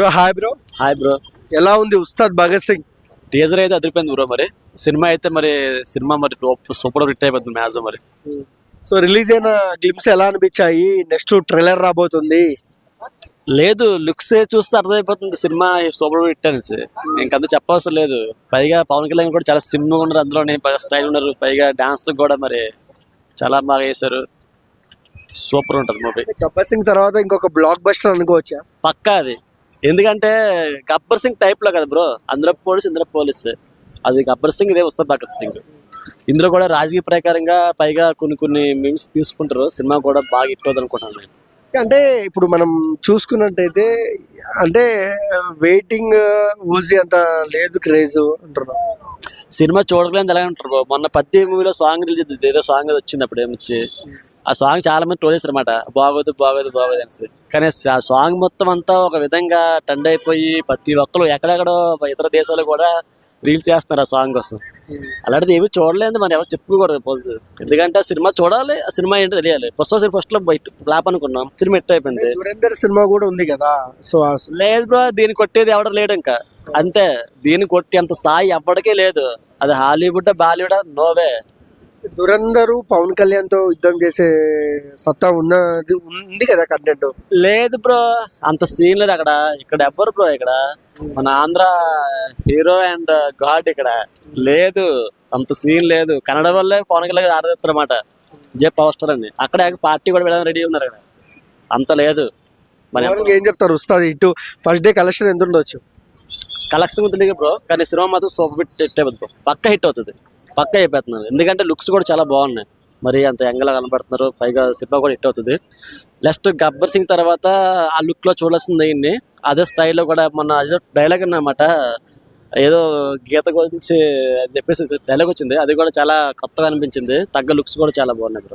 Bro hi bro. Hi bro. ఎలా ఉంది Ustaad Bhagat Singh? Teaser అయితే అదిరిపోయింది బ్రో. మరి సినిమా అయితే సినిమా సూపర్ హిట్ అయిపోతుంది మ్యాచ్ మరి. సో రిలీజ్ అయిన గ్లిమ్స్ ఎలా అనిపించాయి? నెక్స్ట్ ట్రైలర్ రాబోతుంది. లేదు, లుక్స్ చూస్తే అర్థమైపోతుంది సినిమా సూపర్ హిట్ అనేసి. ఇంకంత చెప్పవసరం లేదు. పైగా పవన్ కళ్యాణ్ కూడా చాలా సినిమా ఉన్నారు అందులోనే, స్టైల్ ఉన్నారు. పైగా డాన్స్ కూడా మరి చాలా బాగా వేశారు. సూపర్ ఉంటుంది మూవీ. గబ్బర్ సింగ్ తర్వాత ఇంకొక బ్లాక్ బస్టర్ అనుకోవచ్చా? పక్కా అది. ఎందుకంటే గబ్బర్ సింగ్ టైప్ లో కదా బ్రో, అందరూ పోలీస్ ఇందులో పోలిస్తే అది గబ్బర్ సింగ్, ఇదే ఉస్తాద్ భగత్ సింగ్. ఇందులో కూడా రాజకీయ ప్రకారంగా పైగా కొన్ని మీమ్స్ తీసుకుంటారు. సినిమా కూడా బాగా హిట్ అవుతుంది అనుకుంటాను నేను. అంటే ఇప్పుడు మనం చూసుకున్నట్టయితే అంటే వెయిటింగ్ ఊజీ అంత లేదు క్రేజ్ అంటున్నాం. సినిమా చూడలేదు ఎలా ఉంటారు బ్రో. మొన్న 10 మూవీలో సాంగ్ రిలీజ్, ఏదో సాంగ్ వచ్చింది అప్పుడు ఏమొచ్చి, ఆ సాంగ్ చాలా మంది ట్రోల్ చేశారు అనమాట. బాగోదు బాగోదు బాగోదు అనేసి. కానీ ఆ సాంగ్ మొత్తం అంతా ఒక విధంగా ట్రెండ్ అయిపోయి ప్రతి ఒక్కరు ఎక్కడెక్కడో ఇతర దేశాలు కూడా రీల్స్ చేస్తున్నారు ఆ సాంగ్ కోసం. అలాంటిది ఏమి చూడలేదు, మరి ఎవరు చెప్పుకోకూడదు పాజిటివ్. ఎందుకంటే ఆ సినిమా చూడాలి, ఆ సినిమా ఏంటో తెలియాలి. ఫస్ట్ లో ఫ్లాప్ అనుకున్నాం, సినిమా హిట్ అయిపోయింది. దురేందర్ సినిమా కూడా ఉంది కదా. సో లేదు బ్రో, దీన్ని కొట్టేది ఎవడ లేడు ఇంకా. అంతే, దీన్ని కొట్టి అంత స్థాయి ఎవ్వడికే లేదు. అది హాలీవుడ్ బాలీవుడ్ నోవే. దురందరు పవన్ కళ్యాణ్ తో యుద్ధం చేసే సత్తా ఉన్నది ఉంది కదా కంటెంట్. లేదు బ్రో, అంత సీన్ లేదు అక్కడ. ఇక్కడ ఎవ్వరు బ్రో, ఇక్కడ మన ఆంధ్ర హీరో అండ్ గాడ్ ఇక్కడ లేదు. అంత సీన్ లేదు. కన్నడ వల్లే పవన్ కళ్యాణ్ ఆరాధిస్తారు అన్నమాట. జే పవర్ స్టార్ అని అక్కడ పార్టీ కూడా వెళ్ళడానికి రెడీ ఉన్నారు అక్కడ. అంత లేదు. మరి ఏం చెప్తారు ఉస్తాద్? ఇటు ఫస్ట్ డే కలెక్షన్ ఎంత ఉండొచ్చు? కలెక్షన్ తెలియదు బ్రో, కానీ సినిమా మాత్రం సూపర్ హిట్ అయిపోతుంది బ్రో. పక్క హిట్ అవుతుంది, పక్క అయిపోతున్నారు. ఎందుకంటే లుక్స్ కూడా చాలా బాగున్నాయి. మరి అంత యంగ్లా కనపడుతున్నారు. పైగా సినిమా కూడా హిట్ అవుతుంది. నెక్స్ట్ గబ్బర్ సింగ్ తర్వాత ఆ లుక్ లో చూడాల్సింది అయ్యింది. అదే స్టైల్లో కూడా మొన్న ఏదో డైలాగ్ అన్నమాట, ఏదో గీత గురించి అని చెప్పేసి డైలాగ్ వచ్చింది. అది కూడా చాలా కొత్తగా అనిపించింది. తగ్గ లుక్స్ కూడా చాలా బాగున్నాయి బ్రో.